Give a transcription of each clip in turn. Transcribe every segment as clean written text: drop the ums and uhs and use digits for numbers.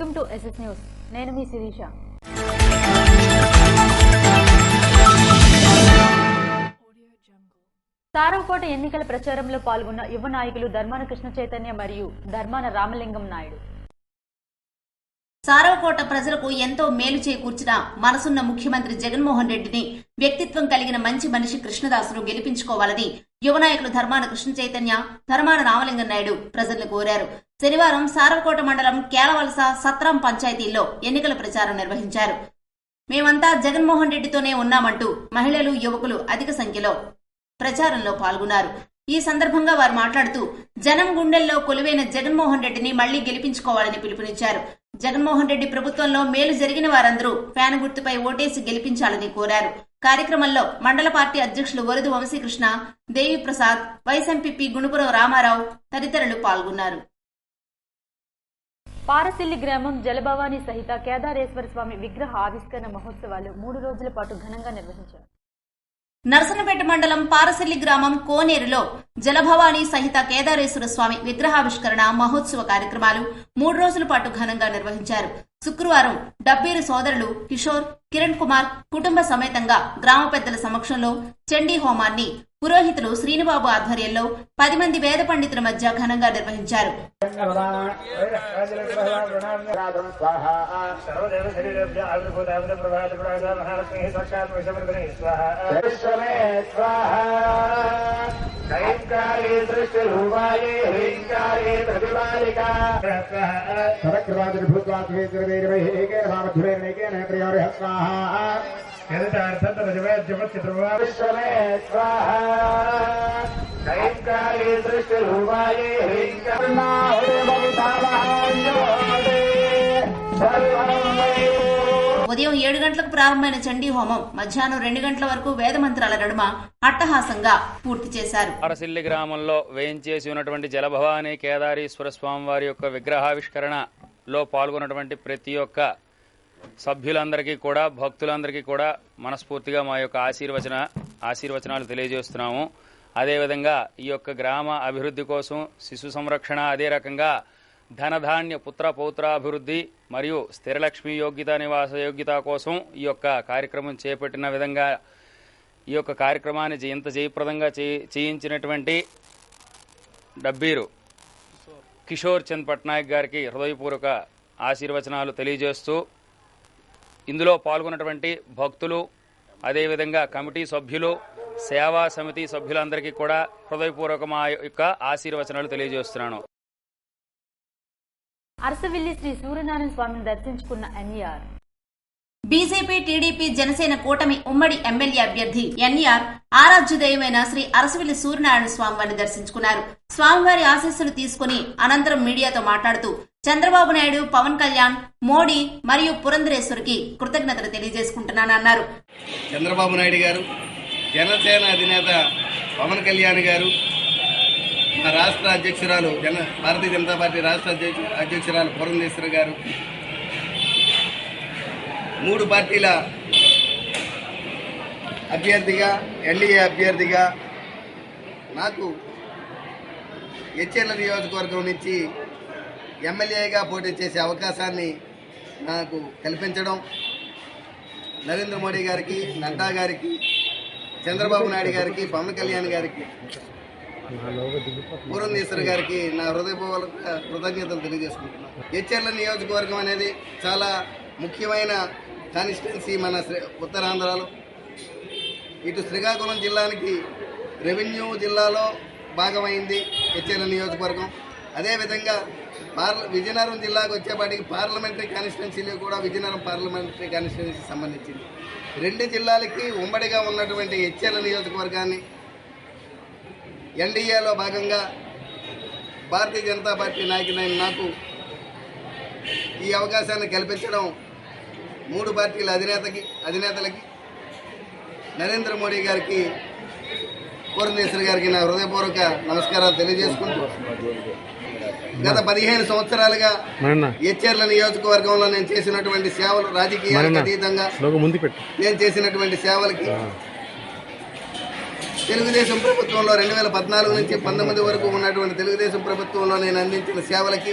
Welcome to SS news. నేను మీ శిరీష. సారవకోట ఎన్నికల ప్రచారంలో పాల్గొన్న యువ నాయకులు ధర్మాన కృష్ణ చైతన్య మరియు ధర్మాన రామలింగం నాయుడు. సారవకోట ప్రజలకు ఎంతో మేలు చేకూర్చిన మనసున్న ముఖ్యమంత్రి జగన్మోహన్ రెడ్డిని, వ్యక్తిత్వం కలిగిన మంచి మనిషి కృష్ణదాసును గెలిపించుకోవాలని యువ నాయకులు ధర్మాన కృష్ణ చైతన్య, ధర్మాన రామలింగం నాయుడు ప్రజలను కోరారు. శనివారం సారవకోట మండలం కేలవలస, సత్రం పంచాయతీల్లో ఎన్నికల ప్రచారం నిర్వహించారు. మేమంతా జగన్మోహన్ రెడ్డితోనే ఉన్నామంటూ మహిళలు, యువకులు అధిక సంఖ్యలో ప్రచారంలో పాల్గొన్నారు. ఈ సందర్భంగా వారు మాట్లాడుతూ జనం గుండెల్లో కొలువైన జగన్మోహన్ రెడ్డిని మళ్లీ గెలిపించుకోవాలని పిలుపునిచ్చారు. జగన్మోహన్ రెడ్డి ప్రభుత్వంలో మేలు జరిగిన వారందరూ ఫ్యాన్ గుర్తుపై ఓటేసి గెలిపించాలని కోరారు. కార్యక్రమంలో మండల పార్టీ అధ్యక్షులు వరుదు వంశీకృష్ణ, దేవిప్రసాద్, వైస్ ఎంపీపీ గుణపురం రామారావు తదితరులు పాల్గొన్నారు. పారసిల్లి గ్రామం జలభవాని సహిత కేదారేశ్వర స్వామి విగ్రహ ఆవిష్కరణ మహోత్సవాలు 3 రోజుల పాటు ఘనంగా నిర్వహించారు. నరసన్నపేట మండలం పారసిల్లి గ్రామం కోనేరులో జలభవాని సహిత కేదారేశ్వర స్వామి విగ్రహావిష్కరణ మహోత్సవ కార్యక్రమాలు 3 రోజుల పాటు ఘనంగా నిర్వహించారు. శుక్రవారం డబ్బీరు సోదరులు కిషోర్, కిరణ్ కుమార్ కుటుంబ సమేతంగా గ్రామ పెద్దల సమక్షంలో చండీ హోమాన్ని పురోహితులు శ్రీనిబాబు ఆధ్వర్యంలో 10 మంది వేద పండితుల మధ్య ఘనంగా నిర్వహించారు. ఉదయం 7 గంటలకు ప్రారంభమైన చండీ హోమం మధ్యాహ్నం 2 గంటల వరకు వేద మంత్రాల నడుమ అట్టహాసంగా పూర్తి చేశారు. పారసిల్లి గ్రామంలో వేయించేసి ఉన్నటువంటి జలభవాని కేదారేశ్వర స్వామి వారి యొక్క విగ్రహావిష్కరణలో పాల్గొన్నటువంటి ప్రతి ఒక్క సభ్యులందరికీ కూడా, భక్తులందరికీ కూడా మనస్ఫూర్తిగా మా యొక్క ఆశీర్వచనాలు తెలియజేస్తున్నాము. అదేవిధంగా ఈ యొక్క గ్రామ అభివృద్ధి కోసం, శిశు సంరక్షణ, అదే రకంగా ధనధాన్య పుత్ర పౌత్రాభివృద్ధి మరియు స్థిరలక్ష్మి యోగ్యత, నివాస యోగ్యత కోసం ఈ యొక్క కార్యక్రమం చేపట్టిన విధంగా ఈ యొక్క కార్యక్రమాన్ని ఇంత జయప్రదంగా చేయించినటువంటి డబ్బీరు కిషోర్ చంద్ పట్నాయక్ గారికి హృదయపూర్వక ఆశీర్వచనాలు తెలియజేస్తూ, ఇందులో పాల్గొన్నటువంటి భక్తులు, అదేవిధంగా కమిటీ సభ్యులు, సేవా సమితి సభ్యులందరికీ కూడా హృదయపూర్వక మా యొక్క ఆశీర్వచనాలు తెలియజేస్తున్నాను. అరసవిల్లి శ్రీ సూర్యనారాయణ స్వామిని దర్శించుకున్న ఎన్ఈఆర్. బీజేపీ, టీడీపీ, జనసేన కూటమి ఉమ్మడి ఎమ్మెల్యే అభ్యర్థి ఎన్ఈఆర్ ఆరాధ్య దైవమైన శ్రీ అరసవిల్లి సూర్యనారాయణ స్వామివారిని దర్శించుకున్నారు. స్వామివారి ఆశీస్సులు తీసుకుని అనంతరం మీడియాతో మాట్లాడుతూ చంద్రబాబు నాయుడు, పవన్ కళ్యాణ్, మోడీ మరియు పురంధరేశ్వరికి కృతజ్ఞతలు తెలియజేసుకుంటున్నానన్నారు. చంద్రబాబు నాయుడు గారు, జనసేన అధినేత పవన్ కళ్యాణ్ గారు, మా రాష్ట్ర అధ్యక్షురాలు భారతీయ జనతా పార్టీ రాష్ట్ర అధ్యక్షురాలు పురంధేశ్వరి గారు, 3 పార్టీల అభ్యర్థిగా, ఎన్డీఏ అభ్యర్థిగా నాకు హెచ్ఎల్ నియోజకవర్గం నుంచి ఎమ్మెల్యేగా పోటీ చేసే అవకాశాన్ని నాకు కల్పించడం, నరేంద్ర మోడీ గారికి, నడ్డా గారికి, చంద్రబాబు నాయుడు గారికి, పవన్ కళ్యాణ్ గారికి, పురంధేశ్వరి గారికి నా హృదయపూర్వక కృతజ్ఞతలు తెలియజేసుకుంటున్నాను. హెచ్ఎల్ నియోజకవర్గం అనేది చాలా ముఖ్యమైన కాన్స్టిట్యున్సీ మన ఉత్తరాంధ్రలో. ఇటు శ్రీకాకుళం జిల్లానికి రెవెన్యూ జిల్లాలో భాగమైంది హెచ్ఎల్ నియోజకవర్గం. అదేవిధంగా విజయనగరం జిల్లాకు వచ్చేపాటికి పార్లమెంటరీ కాన్స్టిట్యున్సీలో కూడా విజయనగరం పార్లమెంటరీ కాన్స్టిట్యున్సీ సంబంధించింది. 2 జిల్లాలకి ఉమ్మడిగా ఉన్నటువంటి హెచ్ఎల్ నియోజకవర్గాన్ని ఎన్డీఏలో భాగంగా భారతీయ జనతా పార్టీ నాయకుడైన నాకు ఈ అవకాశాన్ని కల్పించడం 3 పార్టీల అధినేతలకి నరేంద్ర మోడీ గారికి, పురంధేశ్వరి గారికి నా హృదయపూర్వక నమస్కారాలు తెలియజేసుకుంటూ, గత 15 సంవత్సరాలుగా హెచ్ఎల్ నియోజకవర్గంలో నేను చేసినటువంటి సేవలు, రాజకీయాలకు అతీతంగా నేను చేసినటువంటి సేవలకి తెలుగుదేశం ప్రభుత్వంలో 2014 నుంచి 19 వరకు ఉన్నటువంటి తెలుగుదేశం ప్రభుత్వంలో నేను అందించిన సేవలకి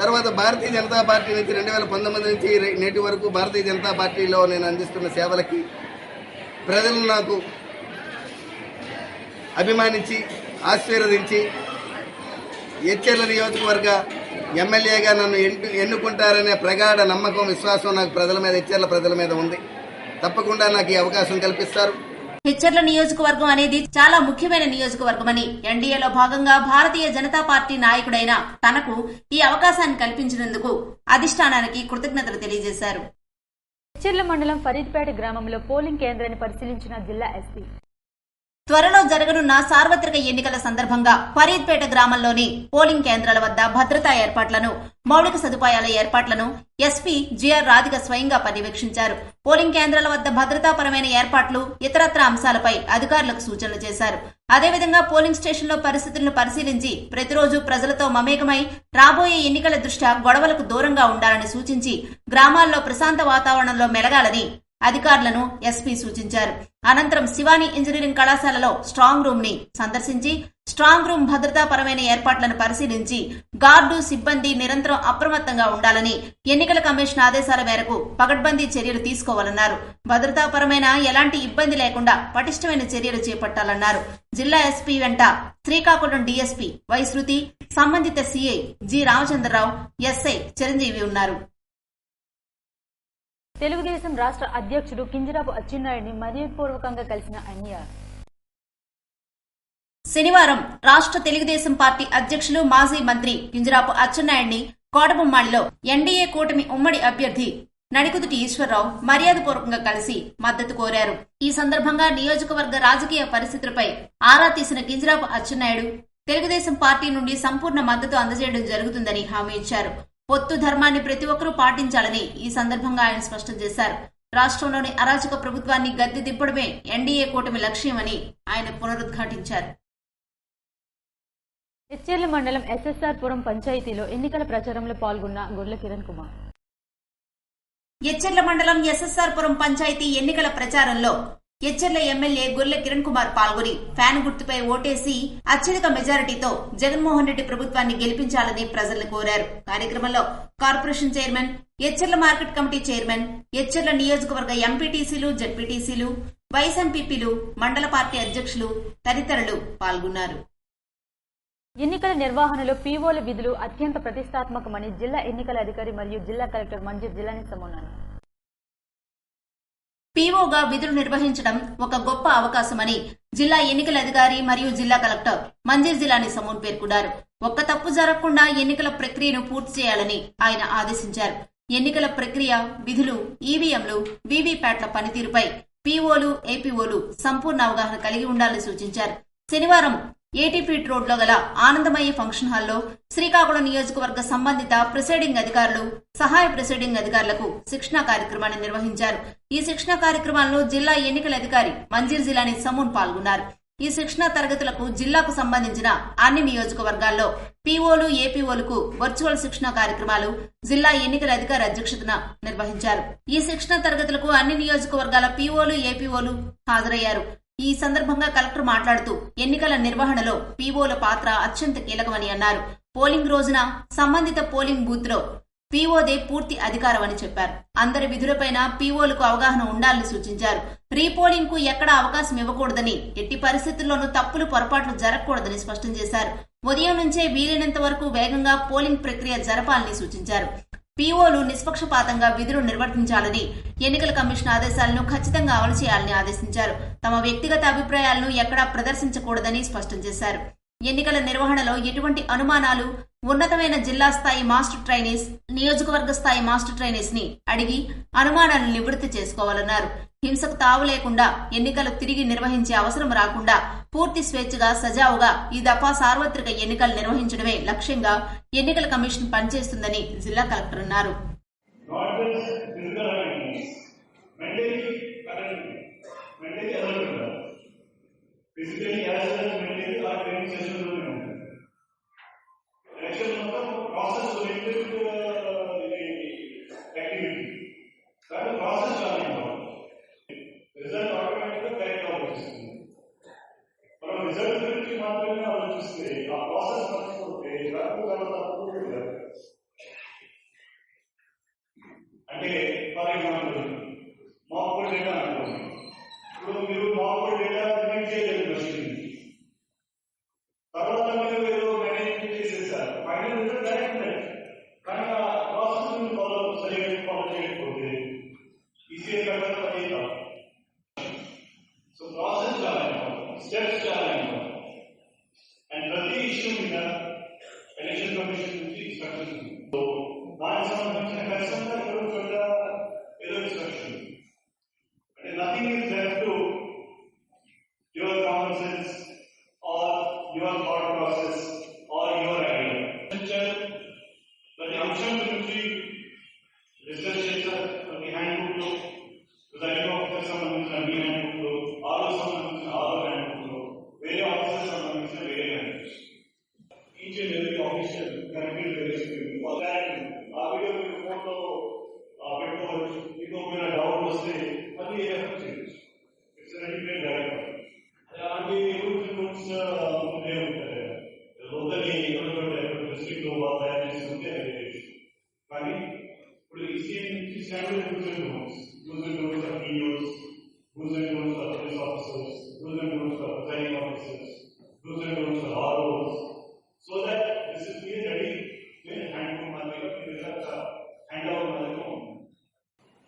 తర్వాత భారతీయ జనతా పార్టీ నుంచి 2019 నుంచి నేటి వరకు భారతీయ జనతా పార్టీలో నేను అందిస్తున్న సేవలకి ప్రజలు నాకు అభిమానించి ఆశీర్వదించి ఎచ్చెర్ల నియోజకవర్గ ఎమ్మెల్యేగా నన్ను ఎన్నుకుంటారనే ప్రగాఢ నమ్మకం, విశ్వాసం నాకు ఎచ్చెర్ల ప్రజల మీద ఉంది. తప్పకుండా నాకు ఈ అవకాశం కల్పిస్తారు. ఎచ్చెర్ల నియోజకవర్గం అనేది చాలా ముఖ్యమైన నియోజకవర్గమని, ఎన్డీఏలో భాగంగా భారతీయ జనతా పార్టీ నాయకుడైన తనకు ఈ అవకాశాన్ని కల్పించినందుకు అధిష్టానానికి కృతజ్ఞతలు తెలియజేశారు. ఎచ్చెర్ల మండలం ఫరీద్పేట గ్రామంలో పోలింగ్ కేంద్రాన్ని పరిశీలించిన జిల్లా ఎస్పీ. త్వరలో జరగనున్న సార్వత్రిక ఎన్నికల సందర్భంగా ఫరీద్పేట గ్రామంలోని పోలింగ్ కేంద్రాల వద్ద భద్రతా ఏర్పాట్లను, మౌలిక సదుపాయాల ఏర్పాట్లను ఎస్పీ జిఆర్ రాధిక స్వయంగా పర్యవేక్షించారు. పోలింగ్ కేంద్రాల వద్ద భద్రతాపరమైన ఏర్పాట్లు, ఇతరత్ర అంశాలపై అధికారులకు సూచనలు చేశారు. అదేవిధంగా పోలింగ్ స్టేషన్లో పరిస్థితులను పరిశీలించి ప్రతిరోజు ప్రజలతో మమేకమై రాబోయే ఎన్నికల దృష్ట్యా గొడవలకు దూరంగా ఉండాలని సూచించి గ్రామాల్లో ప్రశాంత వాతావరణంలో మెలగాలని అధికారులను ఎస్పీ సూచించారు. అనంతరం శివాని ఇంజనీరింగ్ కళాశాలలో స్ట్రాంగ్ రూమ్ ని సందర్శించి స్ట్రాంగ్ రూమ్ భద్రతాపరమైన ఏర్పాట్లను పరిశీలించి గార్డు సిబ్బంది నిరంతరం అప్రమత్తంగా ఉండాలని, ఎన్నికల కమిషన్ ఆదేశాల మేరకు పకడ్బందీ చర్యలు తీసుకోవాలన్నారు. భద్రతాపరమైన ఎలాంటి ఇబ్బంది లేకుండా పటిష్టమైన చర్యలు చేపట్టాలన్నారు. జిల్లా ఎస్పీ వెంట శ్రీకాకుళం డీఎస్పీ వై శృతి, సంబంధిత CI G Ramachandrarao, SI Chiranjeevi ఉన్నారు. తెలుగుదేశం రాష్ట్ర అధ్యక్షుడు కింజరాపు అచ్చెన్నాయుడిని మర్యాదపూర్వకంగా కలిసిన ఎన్ఆర్. శనివారం రాష్ట్ర తెలుగుదేశం పార్టీ అధ్యక్షులు, మాజీ మంత్రి కింజరాపు అచ్చెన్నాయుడిని కోటబొమ్మాళిలో ఎన్డీఏ కూటమి ఉమ్మడి అభ్యర్థి నడికుదుటి ఈశ్వరరావు మర్యాదపూర్వకంగా కలిసి మద్దతు కోరారు. ఈ సందర్భంగా నియోజకవర్గ రాజకీయ పరిస్థితులపై ఆరా తీసిన కింజరాపు అచ్చెన్నాయుడు తెలుగుదేశం పార్టీ నుండి సంపూర్ణ మద్దతు అందజేయడం జరుగుతుందని హామీ ఇచ్చారు. పొత్తు ధర్మాన్ని ప్రతి ఒక్కరూ పాటించాలని ఈ సందర్భంగా ఆయన స్పష్టం చేశారు. రాష్ట్రంలోని అరాచక ప్రభుత్వాన్ని గద్దె దింపడమే ఎన్డీఏ కూటమి లక్ష్యమని ఆయన పునరుద్ఘాటించారు. ఎచ్చెర్ల మండలం ఎస్ఎస్ఆర్ పురం పంచాయతీలో ఎన్నికల ప్రచారంలో పాల్గొన్న గొర్ల కిరణ్ కుమార్. ఎచ్చెర్ల మండలం ఎస్ఎస్ఆర్ పురం పంచాయతీ ఎన్నికల ప్రచారంలో ఎచ్చెర్ల ఎమ్మెల్యే గొర్ల కిరణ్ కుమార్ పాల్గొని ఫ్యాన్ గుర్తుపై ఓటేసి అత్యధిక మెజారిటీతో జగన్మోహన్ రెడ్డి ప్రభుత్వాన్ని గెలిపించాలని ప్రజలను కోరారు. కార్యక్రమంలో corporation chairman, Etcherla market committee chairman, Etcherla నియోజకవర్గ ఎంపీటీసీలు, జడ్పీటీసీలు, వైస్ ఎంపీపీలు, మండల పార్టీ అధ్యక్షులు తదితరులు పాల్గొన్నారు. ఎన్నికల నిర్వహణలో పీఓల విధులు అత్యంత ప్రతిష్టాత్మకమని జిల్లా ఎన్నికల అధికారి మరియు జిల్లా కలెక్టర్ మంజీర్ జిల్లాని సమూనారు. పీఓగా విధులు నిర్వహించడం ఒక గొప్ప అవకాశమని జిల్లా ఎన్నికల అధికారి మరియు జిల్లా కలెక్టర్ మంజీర్ జిల్లాని సమూన్ పేర్కొన్నారు. ఒక్క తప్పు జరగకుండా ఎన్నికల ప్రక్రియను పూర్తి చేయాలని ఆయన ఆదేశించారు. ఎన్నికల ప్రక్రియ, విధులు, ఈవీఎంలు, వీవీప్యాట్ల పనితీరుపై పీఓలు, ఏపీఓలు సంపూర్ణ అవగాహన కలిగి ఉండాలని సూచించారు. శనివారం ఏటీపీట్ రోడ్లో గల ఆనందమయ్య ఫంక్షన్ హాల్లో శ్రీకాకుళం నియోజకవర్గ సంబంధిత ప్రిసైడింగ్ అధికారులు, సహాయ ప్రిసైడింగ్ అధికారులకు శిక్షణా కార్యక్రమాన్ని నిర్వహించారు. ఈ శిక్షణా కార్యక్రమాలను జిల్లా ఎన్నికల అధికారి మంజీర్ జిల్లాని సమూన్ పాల్గొన్నారు. ఈ శిక్షణా తరగతులకు జిల్లాకు సంబంధించిన అన్ని నియోజకవర్గాల్లో పీఓలు, ఏపీఓలకు వర్చువల్ శిక్షణా కార్యక్రమాలు జిల్లా ఎన్నికల అధికారి అధ్యక్షతన నిర్వహించారు. ఈ శిక్షణా తరగతులకు అన్ని నియోజకవర్గాల పీఓలు, ఏపీఓలు హాజరయ్యారు. ఈ సందర్భంగా కలెక్టర్ మాట్లాడుతూ ఎన్నికల నిర్వహణలో పీఓల పాత్ర అత్యంత కీలకమని అన్నారు. పోలింగ్ రోజున సంబంధిత పోలింగ్ బూత్ లో పీఓదే పూర్తి అధికారమని చెప్పారు. అందరి విధులపైన పీఓలకు అవగాహన ఉండాలని సూచించారు. రీపోలింగ్ కు ఎక్కడా అవకాశం ఇవ్వకూడదని, ఎట్టి పరిస్థితుల్లోనూ తప్పులు, పొరపాట్లు జరగకూడదని స్పష్టం చేశారు. ఉదయం నుంచే వీలైనంత వరకు వేగంగా పోలింగ్ ప్రక్రియ జరపాలని సూచించారు. పీఓలు నిష్పక్షపాతంగా విధులు నిర్వర్తించాలని, ఎన్నికల కమిషన్ ఆదేశాలను ఖచ్చితంగా అమలు చేయాలని ఆదేశించారు. తమ వ్యక్తిగత అభిప్రాయాలను ఎక్కడా ప్రదర్శించకూడదని స్పష్టం చేశారు. ఎన్నికల నిర్వహణలో ఎటువంటి అనుమానాలు ఉన్నతమైన జిల్లా స్థాయి మాస్టర్ ట్రైనీస్, నియోజకవర్గ స్థాయి మాస్టర్ ట్రైనీస్ ని అడిగి అనుమానాలను నివృత్తి చేసుకోవాలన్నారు. హింసకు తావు లేకుండా ఎన్నికలు తిరిగి నిర్వహించే అవసరం రాకుండా పూర్తి స్వేచ్ఛగా, సజావుగా ఈ దఫా సార్వత్రిక ఎన్నికలు నిర్వహించడమే లక్ష్యంగా ఎన్నికల కమిషన్ పనిచేస్తుందని జిల్లా కలెక్టర్ అన్నారు. రిజల్ట్ గురించి మాత్రమే ఆలోచిస్తే ఆ ప్రాసెస్ మర్చిపోతే each and every official connected to the screen. For that, video photo, పెట్టుకోవచ్చు. మీకు ఒకవేళ డౌట్ వస్తే అది ఏ రెఫర్ చేయొచ్చు. It's ready direct. అలాంటి రూల్స్ ఉండే ఉంటాయి. లోకల్లీ డిస్ట్రిక్ట్ లో తయారు చేస్తుంటే కానీ ఇప్పుడు ఈ standard rules of videos, rules and rules of police officers, rules and rules of training officers, rules and rules of ROs, so that this is clear ready when hand to market hand over market.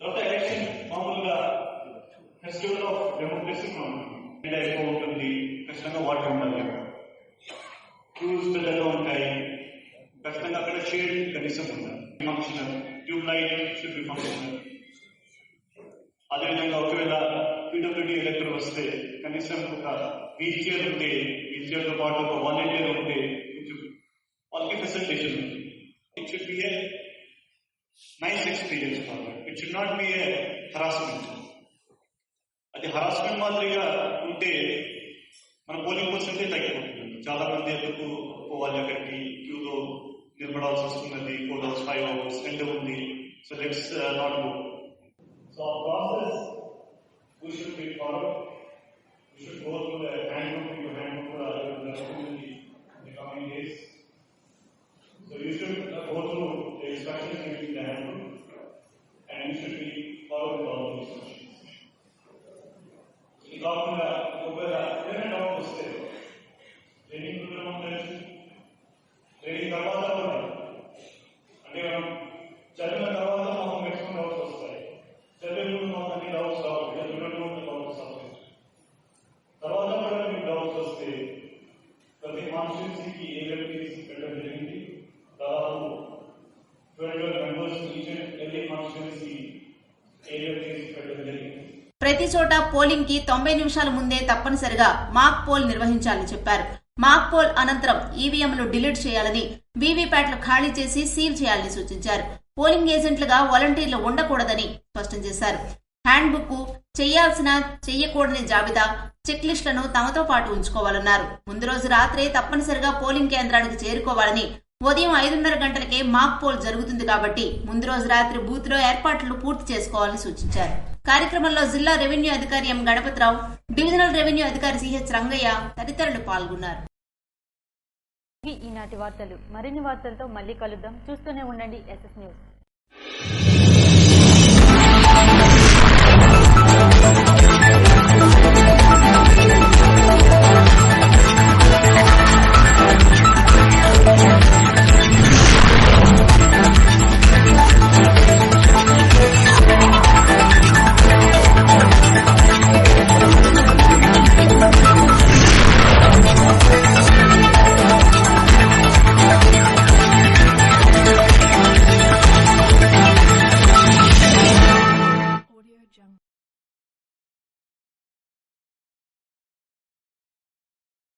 After election, మామూలుగా festival of democracy అంటే ఎక్కువ ఉంటుంది, ఖచ్చితంగా water ఉండాలి, cues పెద్దగా ఉంటాయి, ఖచ్చితంగా అక్కడ షేడ్ కనీసం ఉండాలి, functional tube light should be functional. అదేవిధంగా ఒకవేళ PWD ఎలక్టర్ వస్తే కనీసం ఒక వీల్ చైర్ ఉంటే, వీల్ చైర్ తో పాటు ఒక వాలంటీర్ ఉంటే వాళ్ళకి ఫెసిలిటేషన్ ఉంది. It should be a nice experience for that. It should not be A harassment. అది హరాస్మెంట్ మాదిరిగా ఉంటే మన పోలింగ్ పర్సెంటేజ్ తగ్గిపోతుంది. చాలా మంది ఎందుకు పోవాలి అక్కడికి, క్యూలో నిలబడాల్సి వస్తున్నది, 4 hours 5 hours ఎండ ఉంది. So let's not go. So ఆ process we should be followed. We should go through the handbook in the coming days. So you should go through the instructions in the handbook and you should be following all the instructions. So training out వస్తే training programme తెలుసు, training తర్వాత కూడా అంటే మనం చదివిన తర్వాత మనం next doubts వస్తాయి. చదివే ముందు మాకు అన్ని డౌట్స్ రావు, డౌట్స్ రావు. తర్వాత కూడా మీకు డౌట్స్ వస్తే ప్రతి కాన్స్టిట్యూన్సీకి ఏ వ్యక్తి పెట్టడం జరిగింది. దాదాపు 12 members each and every constituency ఏ వ్యక్తి పెట్టడం జరిగింది. ప్రతి చోట పోలింగ్ కి 90 నిమిషాల ముందే తప్పనిసరిగా మాక్ పోల్ నిర్వహించాలని చెప్పారు. మాక్ పోల్ అనంతరం ఈవీఎంలు డిలీట్ చేయాలని, వీవీప్యాట్లు ఖాళీ చేసి సీల్ చేయాలని సూచించారు. పోలింగ్ ఏజెంట్లుగా వాలంటీర్లు ఉండకూడదని స్పష్టం చేశారు. హ్యాండ్ బుక్, చేయాల్సిన చెయ్యకూడని జాబితా, చెక్ లిస్టులను తమతో పాటు ఉంచుకోవాలన్నారు. ముందు రోజు రాత్రే తప్పనిసరిగా పోలింగ్ కేంద్రానికి చేరుకోవాలని, ఉదయం 5:30 గంటలకే మాక్ పోల్ జరుగుతుంది కాబట్టి ముందు రోజు రాత్రి బూత్ లో ఏర్పాట్లు పూర్తి చేసుకోవాలని సూచించారు. కార్యక్రమంలో జిల్లా రెవెన్యూ అధికారి ఎం గణపతిరావు, డివిజనల్ రెవెన్యూ అధికారి సిహెచ్ రంగయ్య తదితరులు పాల్గొన్నారు. ఈనాటి వార్తలు. మరిన్ని వార్తలతో మళ్ళీ కలుద్దాం. చూస్తూనే ఉండండి SS న్యూస్.